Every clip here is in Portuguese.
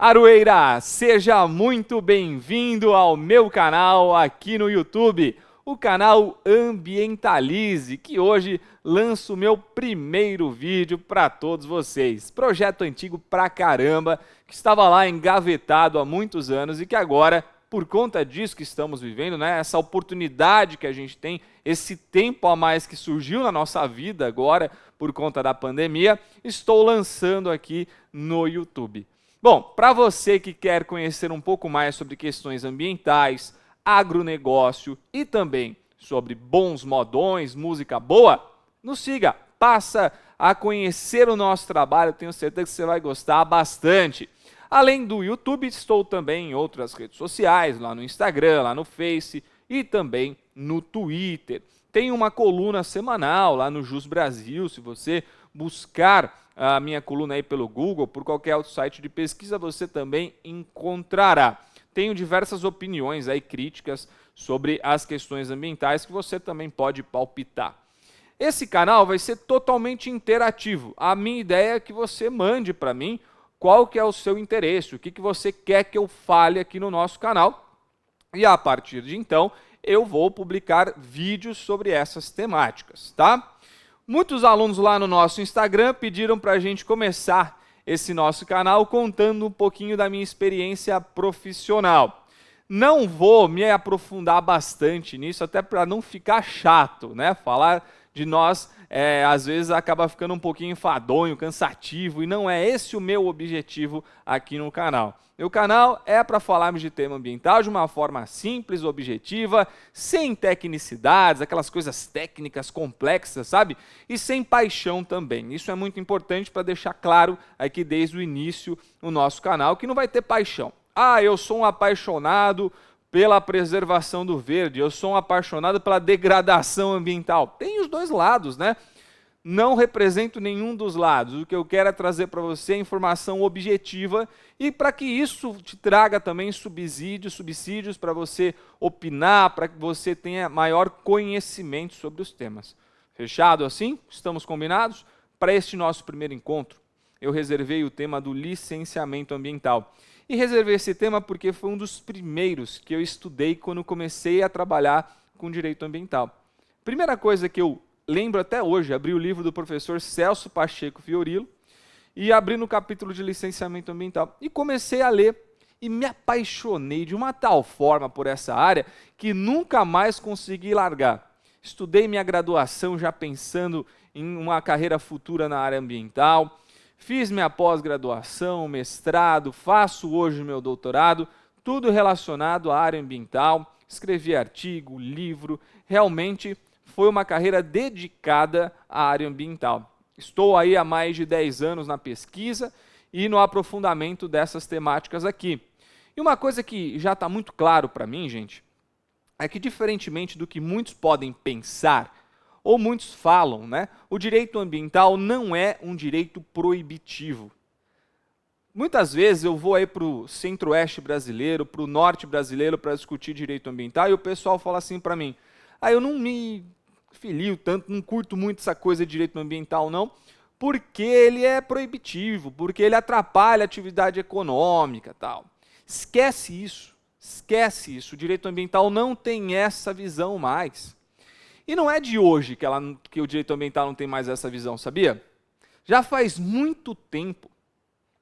Aroeira, seja muito bem-vindo ao meu canal aqui no YouTube, o canal Ambientalize, que hoje lanço o meu primeiro vídeo para todos vocês. Projeto antigo pra caramba, que estava lá engavetado há muitos anos e que agora, por conta disso que estamos vivendo, né, essa oportunidade que a gente tem, esse tempo a mais que surgiu na nossa vida agora, por conta da pandemia, estou lançando aqui no YouTube. Bom, para você que quer conhecer um pouco mais sobre questões ambientais, agronegócio e também sobre bons modões, música boa, nos siga, passa a conhecer o nosso trabalho, tenho certeza que você vai gostar bastante. Além do YouTube, estou também em outras redes sociais, lá no Instagram, lá no Face e também no Twitter. Tem uma coluna semanal lá no Jus Brasil, se você buscar a minha coluna aí pelo Google, por qualquer outro site de pesquisa, você também encontrará. Tenho diversas opiniões aí, críticas sobre as questões ambientais que você também pode palpitar. Esse canal vai ser totalmente interativo. A minha ideia é que você mande para mim qual que é o seu interesse, o que você quer que eu fale aqui no nosso canal. E a partir de então, eu vou publicar vídeos sobre essas temáticas, tá? Muitos alunos lá no nosso Instagram pediram para a gente começar esse nosso canal contando um pouquinho da minha experiência profissional. Não vou me aprofundar bastante nisso, até para não ficar chato, né? Falar de nós, às vezes, acaba ficando um pouquinho enfadonho, cansativo, e não é esse o meu objetivo aqui no canal. Meu canal é para falarmos de tema ambiental de uma forma simples, objetiva, sem tecnicidades, aquelas coisas técnicas complexas, sabe? E sem paixão também. Isso é muito importante para deixar claro aqui desde o início no nosso canal, que não vai ter paixão. Ah, eu sou um apaixonado pela preservação do verde, eu sou um apaixonado pela degradação ambiental. Tem os dois lados, né? Não represento nenhum dos lados. O que eu quero é trazer para você informação objetiva e para que isso te traga também subsídios para você opinar, para que você tenha maior conhecimento sobre os temas. Fechado assim? Estamos combinados? Para este nosso primeiro encontro, eu reservei o tema do licenciamento ambiental. E reservei esse tema porque foi um dos primeiros que eu estudei quando comecei a trabalhar com direito ambiental. Primeira coisa que eu lembro até hoje, abri o livro do professor Celso Pacheco Fiorilo e abri no capítulo de licenciamento ambiental e comecei a ler e me apaixonei de uma tal forma por essa área que nunca mais consegui largar. Estudei minha graduação já pensando em uma carreira futura na área ambiental, fiz minha pós-graduação, mestrado, faço hoje meu doutorado, tudo relacionado à área ambiental, escrevi artigo, livro, realmente foi uma carreira dedicada à área ambiental. Estou aí há mais de 10 anos na pesquisa e no aprofundamento dessas temáticas aqui. E uma coisa que já está muito claro para mim, gente, é que diferentemente do que muitos podem pensar, ou muitos falam, né, o direito ambiental não é um direito proibitivo. Muitas vezes eu vou aí para o centro-oeste brasileiro, para o norte brasileiro para discutir direito ambiental e o pessoal fala assim para mim, eu não me filio tanto, não curto muito essa coisa de direito ambiental não, porque ele é proibitivo, porque ele atrapalha a atividade econômica, tal. Esquece isso, o direito ambiental não tem essa visão mais. E não é de hoje que o direito ambiental não tem mais essa visão, sabia? Já faz muito tempo,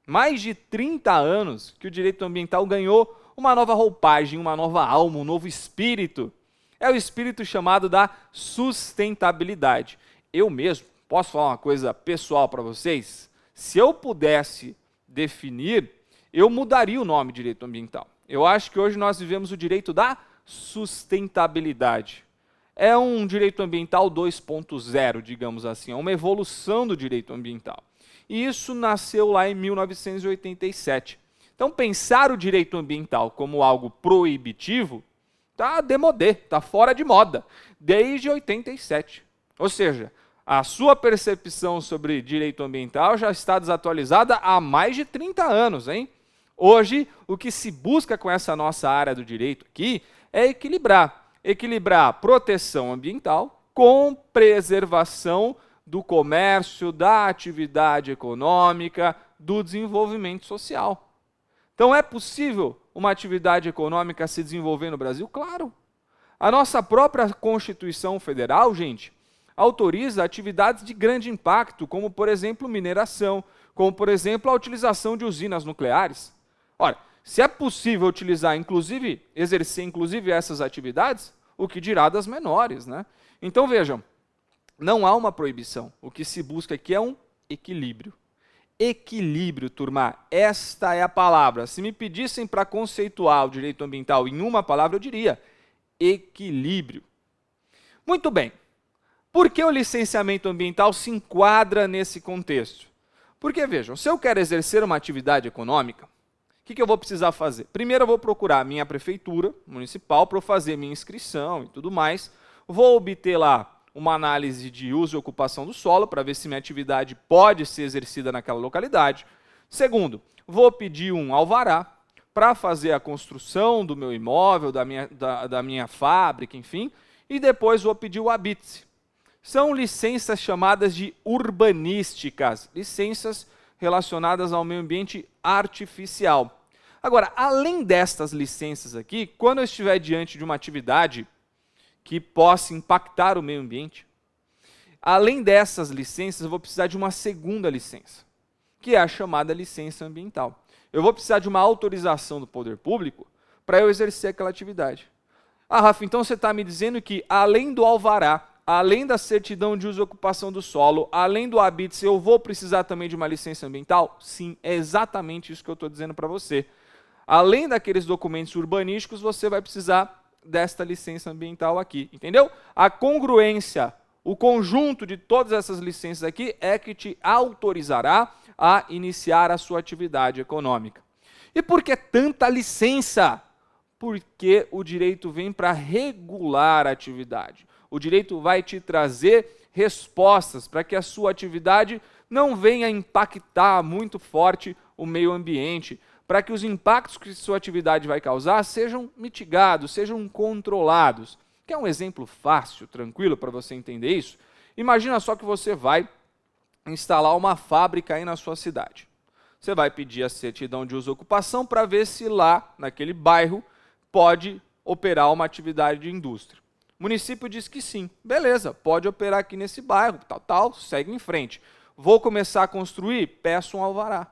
mais de 30 anos, que o direito ambiental ganhou uma nova roupagem, uma nova alma, um novo espírito. É o espírito chamado da sustentabilidade. Eu mesmo, posso falar uma coisa pessoal para vocês? Se eu pudesse definir, eu mudaria o nome direito ambiental. Eu acho que hoje nós vivemos o direito da sustentabilidade. É um direito ambiental 2.0, digamos assim, é uma evolução do direito ambiental. E isso nasceu lá em 1987. Então, pensar o direito ambiental como algo proibitivo está démodé, está fora de moda, desde 87. Ou seja, a sua percepção sobre direito ambiental já está desatualizada há mais de 30 anos, hein? Hoje, o que se busca com essa nossa área do direito aqui é equilibrar proteção ambiental com preservação do comércio, da atividade econômica, do desenvolvimento social. Então, é possível uma atividade econômica se desenvolver no Brasil? Claro. A nossa própria Constituição Federal, gente, autoriza atividades de grande impacto, como, por exemplo, mineração, como, por exemplo, a utilização de usinas nucleares. Ora, se é possível utilizar, inclusive, exercer, inclusive, essas atividades, o que dirá das menores, né? Então, vejam, não há uma proibição. O que se busca aqui é um equilíbrio. Equilíbrio, turma, esta é a palavra. Se me pedissem para conceituar o direito ambiental em uma palavra, eu diria equilíbrio. Muito bem. Por que o licenciamento ambiental se enquadra nesse contexto? Porque, vejam, se eu quero exercer uma atividade econômica, o que eu vou precisar fazer? Primeiro eu vou procurar a minha prefeitura municipal para eu fazer minha inscrição e tudo mais. Vou obter lá uma análise de uso e ocupação do solo para ver se minha atividade pode ser exercida naquela localidade. Segundo, vou pedir um alvará para fazer a construção do meu imóvel, da minha fábrica, enfim, e depois vou pedir o habite-se. São licenças chamadas de urbanísticas, licenças relacionadas ao meio ambiente artificial. Agora, além destas licenças aqui, quando eu estiver diante de uma atividade que possa impactar o meio ambiente, além dessas licenças, eu vou precisar de uma segunda licença, que é a chamada licença ambiental. Eu vou precisar de uma autorização do poder público para eu exercer aquela atividade. Ah, Rafa, então você está me dizendo que, além do alvará, além da certidão de uso e ocupação do solo, além do habite-se, eu vou precisar também de uma licença ambiental? Sim, é exatamente isso que eu estou dizendo para você. Além daqueles documentos urbanísticos, você vai precisar desta licença ambiental aqui, entendeu? A congruência, o conjunto de todas essas licenças aqui é que te autorizará a iniciar a sua atividade econômica. E por que tanta licença? Porque o direito vem para regular a atividade. O direito vai te trazer respostas para que a sua atividade não venha impactar muito forte o meio ambiente, para que os impactos que sua atividade vai causar sejam mitigados, sejam controlados. Quer um exemplo fácil, tranquilo, para você entender isso? Imagina só que você vai instalar uma fábrica aí na sua cidade. Você vai pedir a certidão de uso e ocupação para ver se lá, naquele bairro, pode operar uma atividade de indústria. O município diz que sim. Beleza, pode operar aqui nesse bairro, tal, segue em frente. Vou começar a construir? Peço um alvará.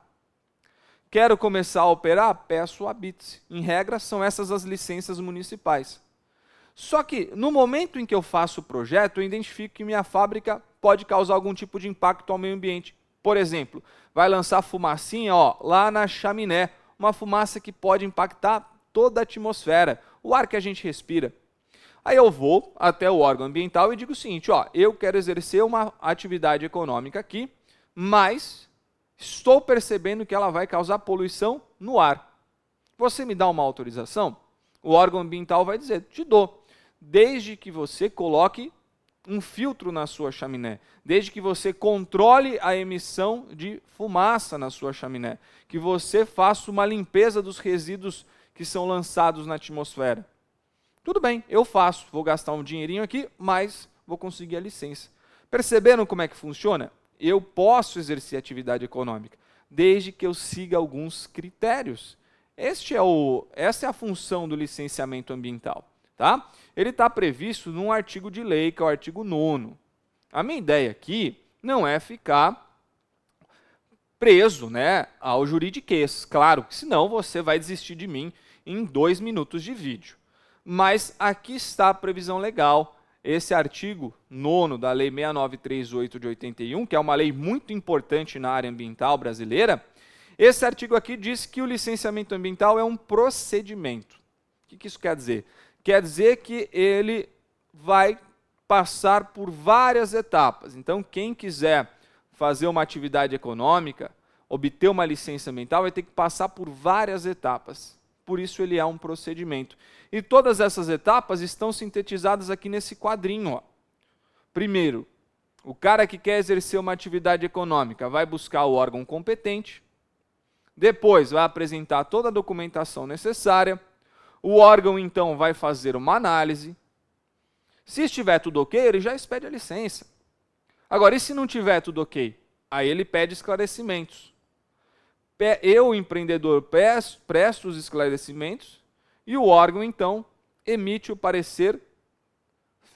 Quero começar a operar? Peço o habite-se. Em regra, são essas as licenças municipais. Só que, no momento em que eu faço o projeto, eu identifico que minha fábrica pode causar algum tipo de impacto ao meio ambiente. Por exemplo, vai lançar fumacinha lá na chaminé, uma fumaça que pode impactar toda a atmosfera, o ar que a gente respira. Aí eu vou até o órgão ambiental e digo o seguinte, eu quero exercer uma atividade econômica aqui, mas estou percebendo que ela vai causar poluição no ar. Você me dá uma autorização? O órgão ambiental vai dizer, te dou, desde que você coloque um filtro na sua chaminé, desde que você controle a emissão de fumaça na sua chaminé, que você faça uma limpeza dos resíduos que são lançados na atmosfera. Tudo bem, eu faço, vou gastar um dinheirinho aqui, mas vou conseguir a licença. Perceberam como é que funciona? Eu posso exercer atividade econômica, desde que eu siga alguns critérios. Essa é a função do licenciamento ambiental. Tá? Ele está previsto num artigo de lei, que é o artigo 9º. A minha ideia aqui não é ficar preso, ao juridiquês. Claro, que senão você vai desistir de mim em 2 minutos de vídeo. Mas aqui está a previsão legal, esse artigo 9º da Lei 6938 de 81, que é uma lei muito importante na área ambiental brasileira. Esse artigo aqui diz que o licenciamento ambiental é um procedimento. O que isso quer dizer? Quer dizer que ele vai passar por várias etapas. Então, quem quiser fazer uma atividade econômica, obter uma licença ambiental, vai ter que passar por várias etapas. Por isso, ele é um procedimento. E todas essas etapas estão sintetizadas aqui nesse quadrinho. Primeiro, o cara que quer exercer uma atividade econômica vai buscar o órgão competente, depois vai apresentar toda a documentação necessária, o órgão, então, vai fazer uma análise. Se estiver tudo ok, ele já expede a licença. Agora, e se não tiver tudo ok? Aí ele pede esclarecimentos. Eu, empreendedor, presto os esclarecimentos e o órgão, então, emite o parecer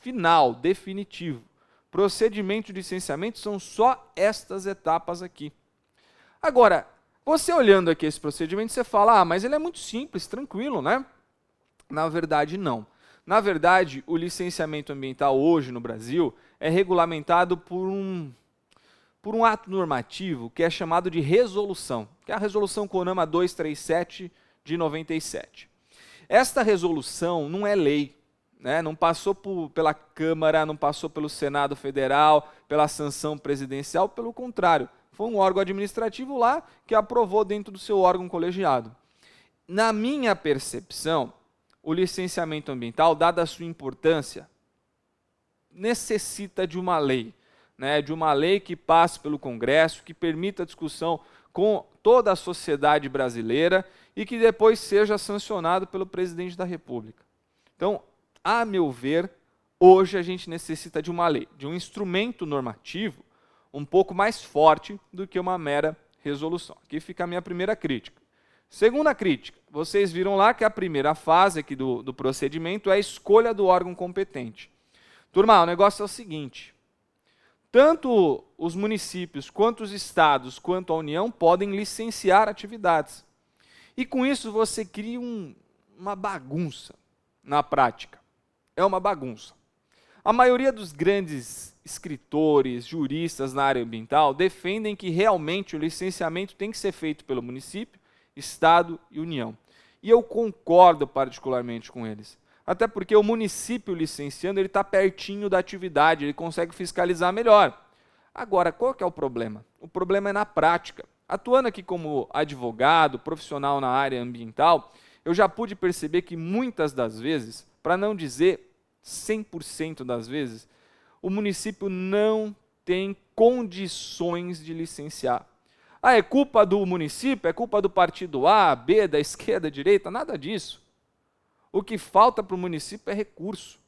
final, definitivo. Procedimento de licenciamento são só estas etapas aqui. Agora, você olhando aqui esse procedimento, você fala, mas ele é muito simples, tranquilo, né? Na verdade, não. Na verdade, o licenciamento ambiental hoje no Brasil é regulamentado por um ato normativo que é chamado de resolução, que é a Resolução CONAMA 237 de 97. Esta resolução não é lei, né? Não passou pela Câmara, não passou pelo Senado Federal, pela sanção presidencial, pelo contrário, foi um órgão administrativo lá que aprovou dentro do seu órgão colegiado. Na minha percepção, o licenciamento ambiental, dada a sua importância, necessita de uma lei, né? De uma lei que passe pelo Congresso, que permita a discussão com toda a sociedade brasileira e que depois seja sancionado pelo presidente da República. Então, a meu ver, hoje a gente necessita de uma lei, de um instrumento normativo um pouco mais forte do que uma mera resolução. Aqui fica a minha primeira crítica. Segunda crítica, vocês viram lá que a primeira fase aqui do procedimento é a escolha do órgão competente. Turma, o negócio é o seguinte, tanto os municípios, quanto os estados, quanto a União podem licenciar atividades. E com isso você cria uma bagunça na prática. É uma bagunça. A maioria dos grandes escritores, juristas na área ambiental defendem que realmente o licenciamento tem que ser feito pelo município, estado e União. E eu concordo particularmente com eles. Até porque o município licenciando, ele está pertinho da atividade, ele consegue fiscalizar melhor. Agora, qual que é o problema? O problema é na prática. Atuando aqui como advogado, profissional na área ambiental, eu já pude perceber que muitas das vezes, para não dizer 100% das vezes, o município não tem condições de licenciar. É culpa do município? É culpa do partido A, B, da esquerda, da direita? Nada disso. O que falta para o município é recurso.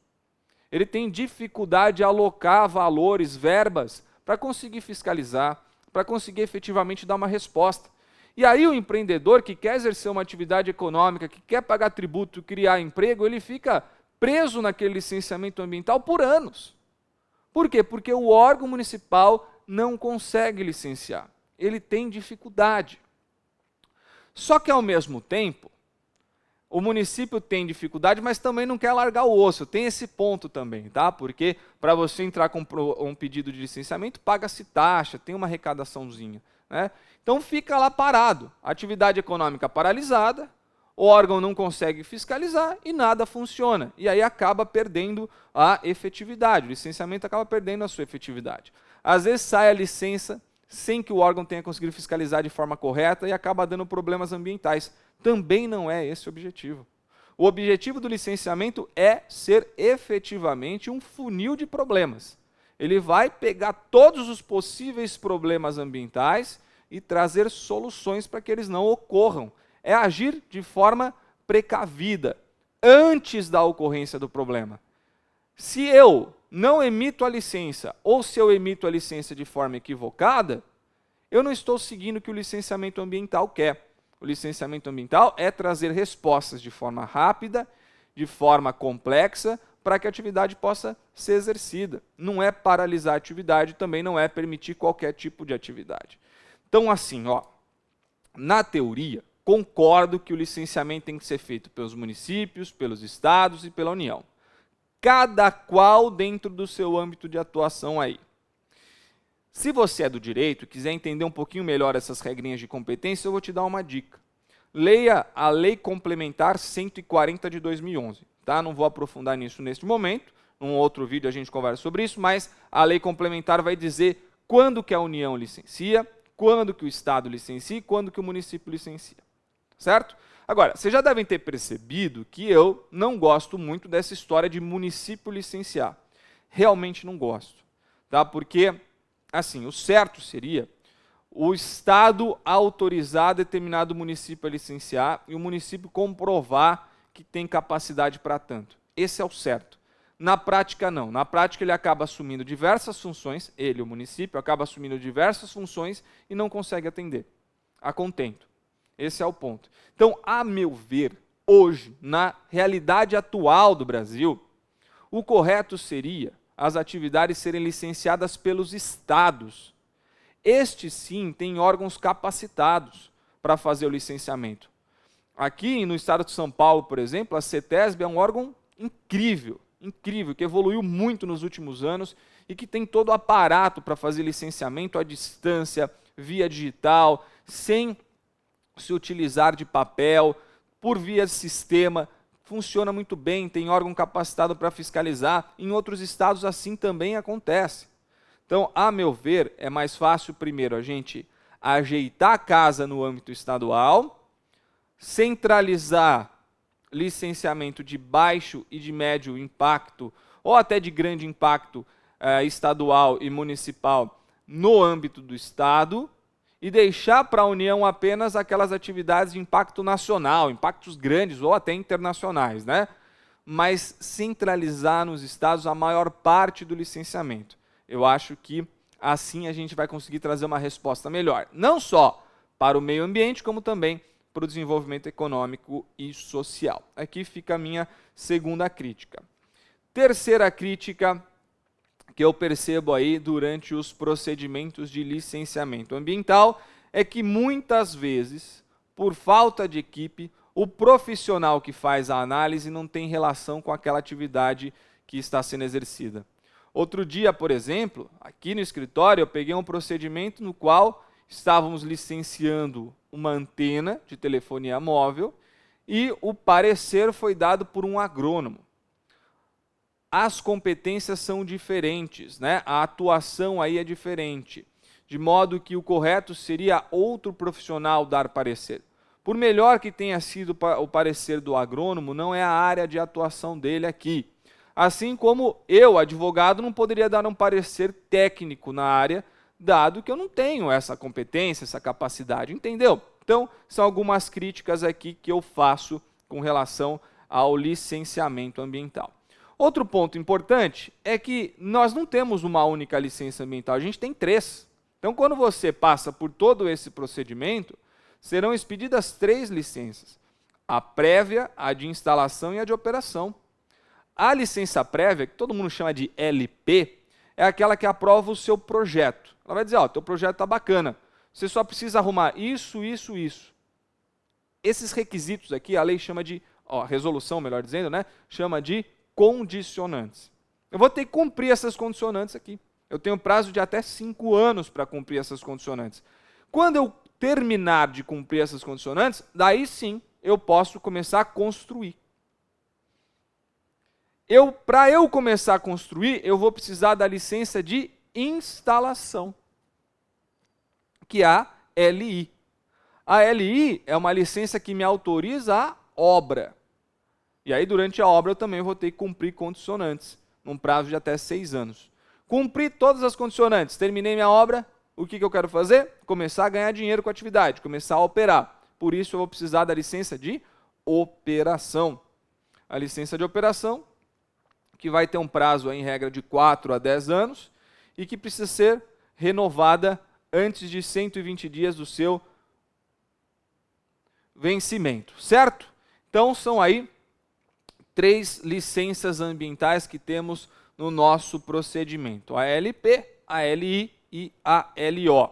Ele tem dificuldade de alocar valores, verbas, para conseguir fiscalizar, para conseguir efetivamente dar uma resposta. E aí o empreendedor que quer exercer uma atividade econômica, que quer pagar tributo, criar emprego, ele fica preso naquele licenciamento ambiental por anos. Por quê? Porque o órgão municipal não consegue licenciar. Ele tem dificuldade. Só que, ao mesmo tempo, o município tem dificuldade, mas também não quer largar o osso. Tem esse ponto também, tá? Porque para você entrar com um pedido de licenciamento, paga-se taxa, tem uma arrecadaçãozinha, né? Então fica lá parado. Atividade econômica paralisada, o órgão não consegue fiscalizar e nada funciona. E aí acaba perdendo a efetividade. O licenciamento acaba perdendo a sua efetividade. Às vezes sai a licença sem que o órgão tenha conseguido fiscalizar de forma correta e acaba dando problemas ambientais. Também não é esse o objetivo. O objetivo do licenciamento é ser efetivamente um funil de problemas. Ele vai pegar todos os possíveis problemas ambientais e trazer soluções para que eles não ocorram. É agir de forma precavida, antes da ocorrência do problema. Se eu não emito a licença, ou se eu emito a licença de forma equivocada, eu não estou seguindo o que o licenciamento ambiental quer. O licenciamento ambiental é trazer respostas de forma rápida, de forma complexa, para que a atividade possa ser exercida. Não é paralisar a atividade, também não é permitir qualquer tipo de atividade. Então, assim, na teoria, concordo que o licenciamento tem que ser feito pelos municípios, pelos estados e pela União. Cada qual dentro do seu âmbito de atuação aí. Se você é do direito e quiser entender um pouquinho melhor essas regrinhas de competência, eu vou te dar uma dica. Leia a Lei Complementar 140 de 2011. Tá? Não vou aprofundar nisso neste momento, num outro vídeo a gente conversa sobre isso, mas a Lei Complementar vai dizer quando que a União licencia, quando que o Estado licencia e quando que o município licencia. Certo? Agora, vocês já devem ter percebido que eu não gosto muito dessa história de município licenciar. Realmente não gosto. Tá? Porque, assim, o certo seria o Estado autorizar determinado município a licenciar e o município comprovar que tem capacidade para tanto. Esse é o certo. Na prática, não. Na prática, ele acaba assumindo diversas funções, ele, o município, acaba assumindo diversas funções e não consegue atender. a contento. Esse é o ponto. Então, a meu ver, hoje, na realidade atual do Brasil, o correto seria as atividades serem licenciadas pelos estados. Estes, sim, têm órgãos capacitados para fazer o licenciamento. Aqui no estado de São Paulo, por exemplo, a CETESB é um órgão incrível, que evoluiu muito nos últimos anos e que tem todo o aparato para fazer licenciamento à distância, via digital, sem se utilizar de papel, por via de sistema. Funciona muito bem, tem órgão capacitado para fiscalizar. Em outros estados assim também acontece. Então, a meu ver, é mais fácil primeiro a gente ajeitar a casa no âmbito estadual, centralizar licenciamento de baixo e de médio impacto, ou até de grande impacto estadual e municipal no âmbito do estado, e deixar para a União apenas aquelas atividades de impacto nacional, impactos grandes ou até internacionais, né? Mas centralizar nos estados a maior parte do licenciamento. Eu acho que assim a gente vai conseguir trazer uma resposta melhor, não só para o meio ambiente, como também para o desenvolvimento econômico e social. Aqui fica a minha segunda crítica. Terceira crítica que eu percebo aí durante os procedimentos de licenciamento ambiental é que muitas vezes, por falta de equipe, o profissional que faz a análise não tem relação com aquela atividade que está sendo exercida. Outro dia, por exemplo, aqui no escritório, eu peguei um procedimento no qual estávamos licenciando uma antena de telefonia móvel e o parecer foi dado por um agrônomo. As competências são diferentes, né? A atuação aí é diferente, de modo que o correto seria outro profissional dar parecer. Por melhor que tenha sido o parecer do agrônomo, não é a área de atuação dele aqui. Assim como eu, advogado, não poderia dar um parecer técnico na área, dado que eu não tenho essa competência, essa capacidade, entendeu? Então, são algumas críticas aqui que eu faço com relação ao licenciamento ambiental. Outro ponto importante é que nós não temos uma única licença ambiental, a gente tem 3. Então, quando você passa por todo esse procedimento, serão expedidas 3 licenças. A prévia, a de instalação e a de operação. A licença prévia, que todo mundo chama de LP, é aquela que aprova o seu projeto. Ela vai dizer, ó, teu projeto está bacana, você só precisa arrumar isso, isso, isso. Esses requisitos aqui, a lei chama de, a resolução, melhor dizendo, né, chama de condicionantes. Eu vou ter que cumprir essas condicionantes aqui. Eu tenho prazo de até 5 anos para cumprir essas condicionantes. Quando eu terminar de cumprir essas condicionantes, daí sim eu posso começar a construir. Para eu começar a construir, eu vou precisar da licença de instalação, que é a LI. A LI é uma licença que me autoriza a obra. E aí, durante a obra, eu também vou ter que cumprir condicionantes, num prazo de até 6 anos. Cumpri todas as condicionantes, terminei minha obra, o que eu quero fazer? Começar a ganhar dinheiro com a atividade, começar a operar. Por isso, eu vou precisar da licença de operação. A licença de operação, que vai ter um prazo, em regra, de 4 a 10 anos, e que precisa ser renovada antes de 120 dias do seu vencimento, certo? Então, são aí 3 licenças ambientais que temos no nosso procedimento, a LP, a LI e a LO.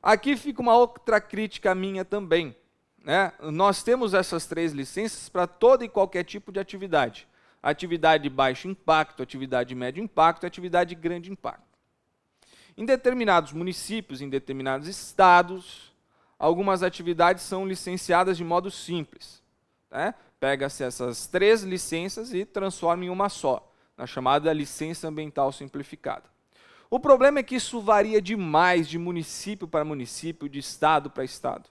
Aqui fica uma outra crítica minha também, né? Nós temos essas 3 licenças para todo e qualquer tipo de atividade. Atividade de baixo impacto, atividade de médio impacto e atividade de grande impacto. Em determinados municípios, em determinados estados, algumas atividades são licenciadas de modo simples, né? Pega-se essas 3 licenças e transforma em uma só, na chamada licença ambiental simplificada. O problema é que isso varia demais de município para município, de estado para estado.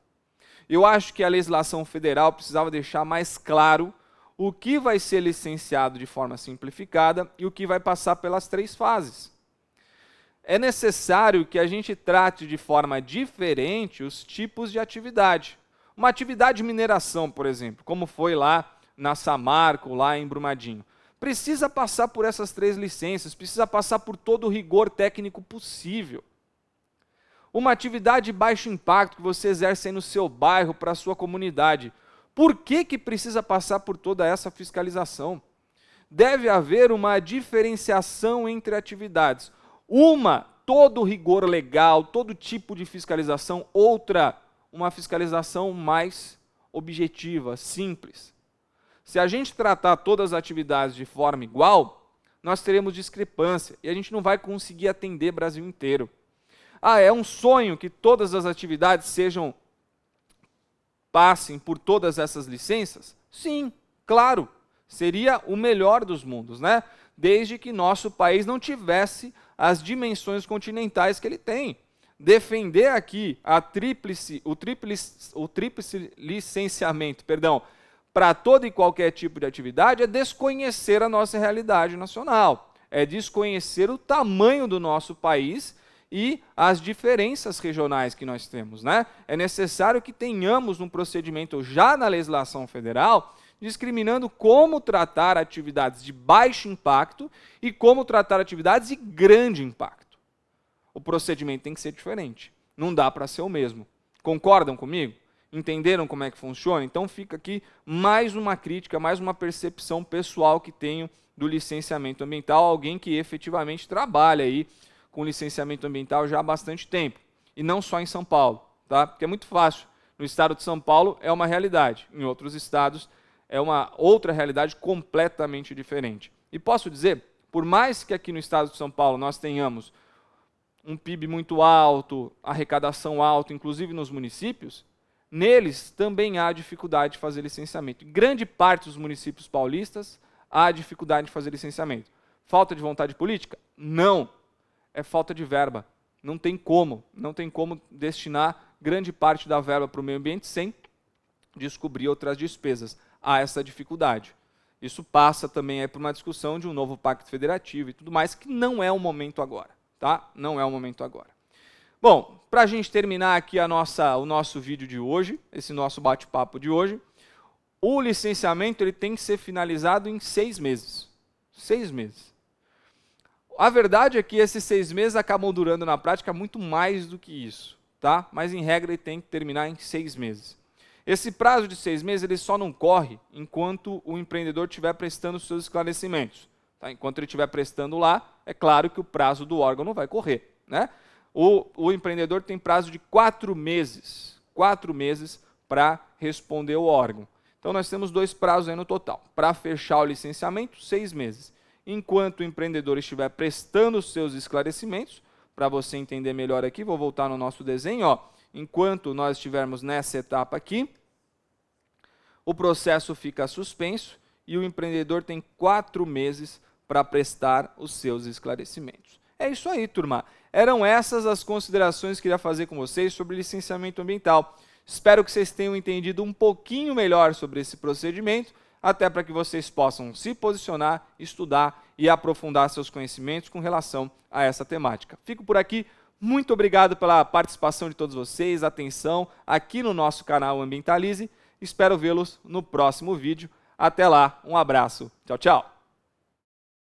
Eu acho que a legislação federal precisava deixar mais claro o que vai ser licenciado de forma simplificada e o que vai passar pelas 3 fases. É necessário que a gente trate de forma diferente os tipos de atividade. Uma atividade de mineração, por exemplo, como foi lá na Samarco, lá em Brumadinho, precisa passar por essas 3 licenças, precisa passar por todo o rigor técnico possível. Uma atividade de baixo impacto que você exerce aí no seu bairro, para a sua comunidade. Por que precisa passar por toda essa fiscalização? Deve haver uma diferenciação entre atividades. Uma, todo rigor legal, todo tipo de fiscalização. Outra, uma fiscalização mais objetiva, simples. Se a gente tratar todas as atividades de forma igual, nós teremos discrepância e a gente não vai conseguir atender o Brasil inteiro. Ah, é um sonho que todas as atividades passem por todas essas licenças? Sim, claro, seria o melhor dos mundos, né? Desde que nosso país não tivesse as dimensões continentais que ele tem. Defender aqui o tríplice licenciamento, para todo e qualquer tipo de atividade é desconhecer a nossa realidade nacional, é desconhecer o tamanho do nosso país e as diferenças regionais que nós temos, né? É necessário que tenhamos um procedimento já na legislação federal discriminando como tratar atividades de baixo impacto e como tratar atividades de grande impacto. O procedimento tem que ser diferente, não dá para ser o mesmo. Concordam comigo? Entenderam como é que funciona? Então fica aqui mais uma crítica, mais uma percepção pessoal que tenho do licenciamento ambiental, alguém que efetivamente trabalha aí com licenciamento ambiental já há bastante tempo, e não só em São Paulo, tá? Porque é muito fácil. No estado de São Paulo é uma realidade, em outros estados é uma outra realidade completamente diferente. E posso dizer, por mais que aqui no estado de São Paulo nós tenhamos um PIB muito alto, arrecadação alta, inclusive nos municípios, neles também há dificuldade de fazer licenciamento. Em grande parte dos municípios paulistas há dificuldade de fazer licenciamento. Falta de vontade política? Não. É falta de verba. Não tem como destinar grande parte da verba para o meio ambiente sem descobrir outras despesas. Há essa dificuldade. Isso passa também aí por uma discussão de um novo pacto federativo e tudo mais, que não é o momento agora. Tá? Não é o momento agora. Bom, para a gente terminar aqui o nosso vídeo de hoje, esse nosso bate-papo de hoje, o licenciamento ele tem que ser finalizado em 6 meses. 6 meses. A verdade é que esses 6 meses acabam durando na prática muito mais do que isso, tá? Mas em regra ele tem que terminar em 6 meses. Esse prazo de 6 meses ele só não corre enquanto o empreendedor estiver prestando os seus esclarecimentos. Tá? Enquanto ele estiver prestando lá, é claro que o prazo do órgão não vai correr, né? O empreendedor tem prazo de 4 meses. 4 meses para responder o órgão. Então nós temos 2 prazos aí no total. Para fechar o licenciamento, 6 meses. Enquanto o empreendedor estiver prestando os seus esclarecimentos, para você entender melhor aqui, vou voltar no nosso desenho, ó. Enquanto nós estivermos nessa etapa aqui, o processo fica suspenso e o empreendedor tem 4 meses para prestar os seus esclarecimentos. É isso aí, turma. Eram essas as considerações que eu queria fazer com vocês sobre licenciamento ambiental. Espero que vocês tenham entendido um pouquinho melhor sobre esse procedimento, até para que vocês possam se posicionar, estudar e aprofundar seus conhecimentos com relação a essa temática. Fico por aqui. Muito obrigado pela participação de todos vocês, atenção aqui no nosso canal Ambientalize. Espero vê-los no próximo vídeo. Até lá, um abraço. Tchau, tchau.